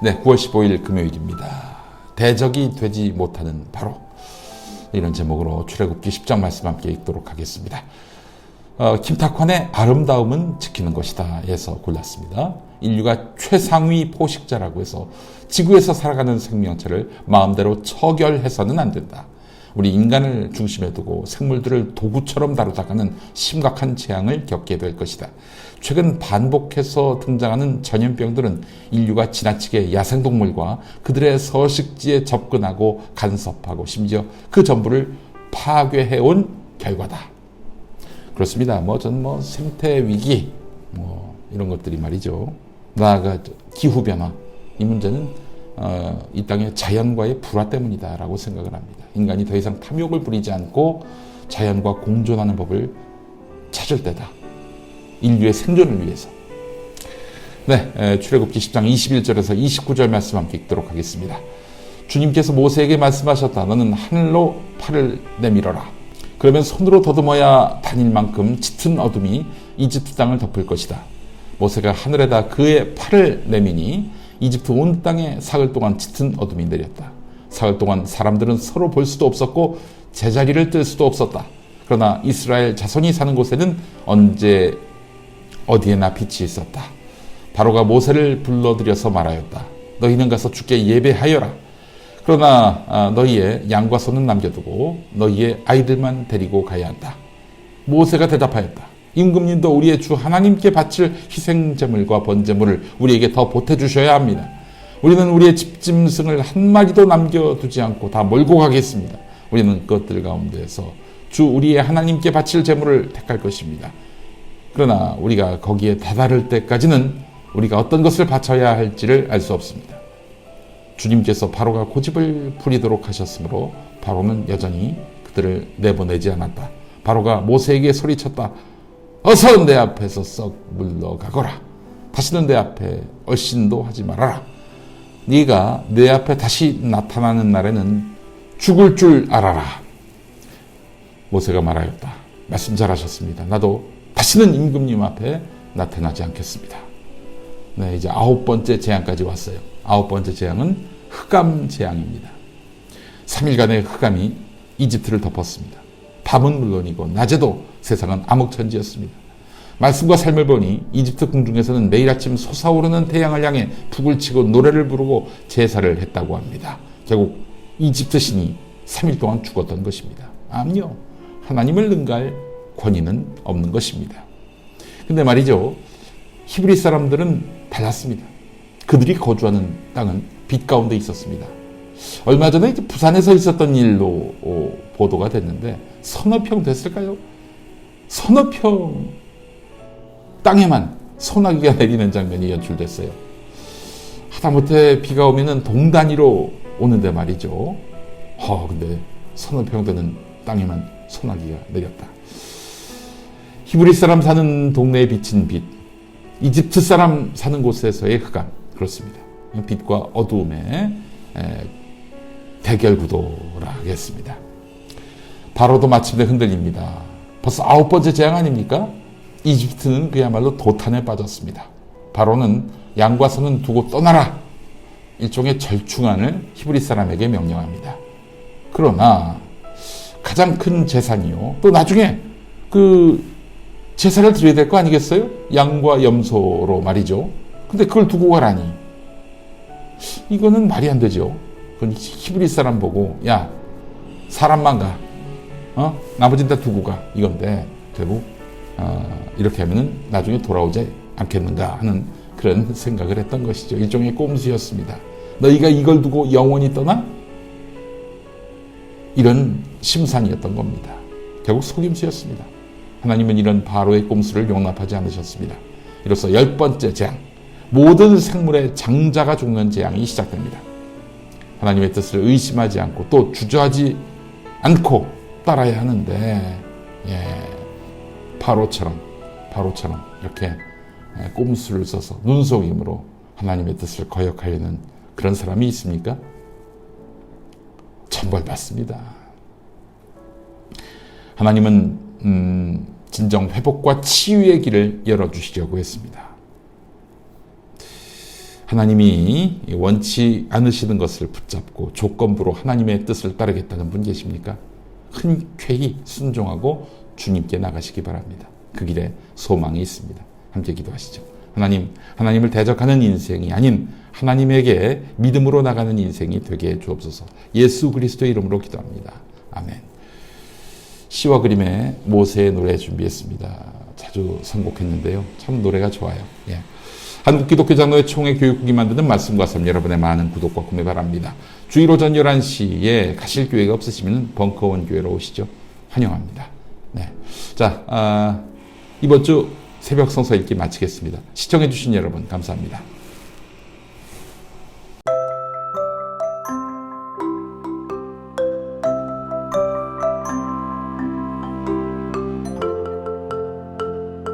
네, 9월 15일 금요일입니다. 대적이 되지 못하는 바로, 이런 제목으로 출애굽기 10장 말씀 함께 읽도록 하겠습니다. 김탁환의 아름다움은 지키는 것이다 에서 골랐습니다. 인류가 최상위 포식자라고 해서 지구에서 살아가는 생명체를 마음대로 처결해서는 안 된다. 우리 인간을 중심에 두고 생물들을 도구처럼 다루다가는 심각한 재앙을 겪게 될 것이다. 최근 반복해서 등장하는 전염병들은 인류가 지나치게 야생동물과 그들의 서식지에 접근하고 간섭하고 심지어 그 전부를 파괴해온 결과다. 그렇습니다. 저는 생태 위기, 이런 것들이 말이죠. 나아가 기후변화, 이 문제는 이 땅의 자연과의 불화 때문이다라고 생각을 합니다. 인간이 더 이상 탐욕을 부리지 않고 자연과 공존하는 법을 찾을 때다. 인류의 생존을 위해서. 네, 출애굽기 10장 21절에서 29절 말씀 함께 읽도록 하겠습니다. 주님께서 모세에게 말씀하셨다. 너는 하늘로 팔을 내밀어라. 그러면 손으로 더듬어야 다닐 만큼 짙은 어둠이 이집트 땅을 덮을 것이다. 모세가 하늘에다 그의 팔을 내미니 이집트 온 땅에 사흘 동안 짙은 어둠이 내렸다. 사흘 동안 사람들은 서로 볼 수도 없었고 제자리를 뜰 수도 없었다. 그러나 이스라엘 자손이 사는 곳에는 언제 어디에나 빛이 있었다. 바로가 모세를 불러들여서 말하였다. 너희는 가서 주께 예배하여라. 그러나 너희의 양과 소는 남겨두고 너희의 아이들만 데리고 가야 한다. 모세가 대답하였다. 임금님도 우리의 주 하나님께 바칠 희생제물과 번제물을 우리에게 더 보태주셔야 합니다. 우리는 우리의 집짐승을 한 마리도 남겨두지 않고 다 몰고 가겠습니다. 우리는 그것들 가운데에서 주 우리의 하나님께 바칠 제물을 택할 것입니다. 그러나 우리가 거기에 다다를 때까지는 우리가 어떤 것을 바쳐야 할지를 알 수 없습니다. 주님께서 바로가 고집을 부리도록 하셨으므로 바로는 여전히 그들을 내보내지 않았다. 바로가 모세에게 소리쳤다. 어서 내 앞에서 썩 물러가거라. 다시는 내 앞에 얼씬도 하지 말아라. 네가 내 앞에 다시 나타나는 날에는 죽을 줄 알아라. 모세가 말하였다. 말씀 잘하셨습니다. 나도 다시는 임금님 앞에 나타나지 않겠습니다. 네, 이제 9번째 재앙까지 왔어요. 9번째 재앙은 흑암 재앙입니다. 3일간의 흑암이 이집트를 덮었습니다. 밤은 물론이고 낮에도 세상은 암흑천지였습니다. 말씀과 삶을 보니 이집트 궁중에서는 매일 아침 솟아오르는 태양을 향해 북을 치고 노래를 부르고 제사를 했다고 합니다. 결국 이집트 신이 3일 동안 죽었던 것입니다. 아니요, 하나님을 능가할 권위는 없는 것입니다. 근데 말이죠, 히브리 사람들은 달랐습니다. 그들이 거주하는 땅은 빛 가운데 있었습니다. 얼마 전에 부산에서 있었던 일로 보도가 됐는데 서너 평 됐을까요? 서너 평 땅에만 소나기가 내리는 장면이 연출됐어요. 하다못해 비가 오면은 동 단위로 오는데 말이죠. 근데 서너 평 되는 땅에만 소나기가 내렸다. 히브리 사람 사는 동네에 비친 빛, 이집트 사람 사는 곳에서의 흑암, 그렇습니다. 빛과 어두움의 대결 구도라 하겠습니다. 바로도 마침내 흔들립니다. 벌써 9번째 재앙 아닙니까? 이집트는 그야말로 도탄에 빠졌습니다. 바로는 양과 소는 두고 떠나라. 일종의 절충안을 히브리 사람에게 명령합니다. 그러나 가장 큰 재산이요, 또 나중에 그 제사를 드려야 될 거 아니겠어요? 양과 염소로 말이죠. 근데 그걸 두고 가라니, 이거는 말이 안 되죠. 그건 히브리 사람 보고, 야, 사람만 가, 나머지는 다 두고 가, 이건데 결국 이렇게 하면은 나중에 돌아오지 않겠는가 하는 그런 생각을 했던 것이죠. 일종의 꼼수였습니다. 너희가 이걸 두고 영원히 떠나? 이런 심산이었던 겁니다. 결국 속임수였습니다. 하나님은 이런 바로의 꼼수를 용납하지 않으셨습니다. 이로써 10번째 재앙, 모든 생물의 장자가 죽는 재앙이 시작됩니다. 하나님의 뜻을 의심하지 않고 또 주저하지 않고 따라야 하는데, 바로처럼 이렇게 꼼수를 써서 눈속임으로 하나님의 뜻을 거역하려는 그런 사람이 있습니까? 천벌받습니다. 하나님은 진정 회복과 치유의 길을 열어주시려고 했습니다. 하나님이 원치 않으시는 것을 붙잡고 조건부로 하나님의 뜻을 따르겠다는 분 계십니까? 흔쾌히 순종하고 주님께 나가시기 바랍니다. 그 길에 소망이 있습니다. 함께 기도하시죠. 하나님을 대적하는 인생이 아닌 하나님에게 믿음으로 나가는 인생이 되게 해 주옵소서. 예수 그리스도의 이름으로 기도합니다. 아멘. 시와 그림의 모세의 노래 준비했습니다. 자주 선곡했는데요. 참 노래가 좋아요. 예. 한국기독교장로회 총회 교육국이 만드는 말씀과 삶, 여러분의 많은 구독과 구매 바랍니다. 주일 오전 11시에 가실 교회가 없으시면 벙커원 교회로 오시죠. 환영합니다. 네. 자, 이번 주 새벽 성서 읽기 마치겠습니다. 시청해주신 여러분 감사합니다.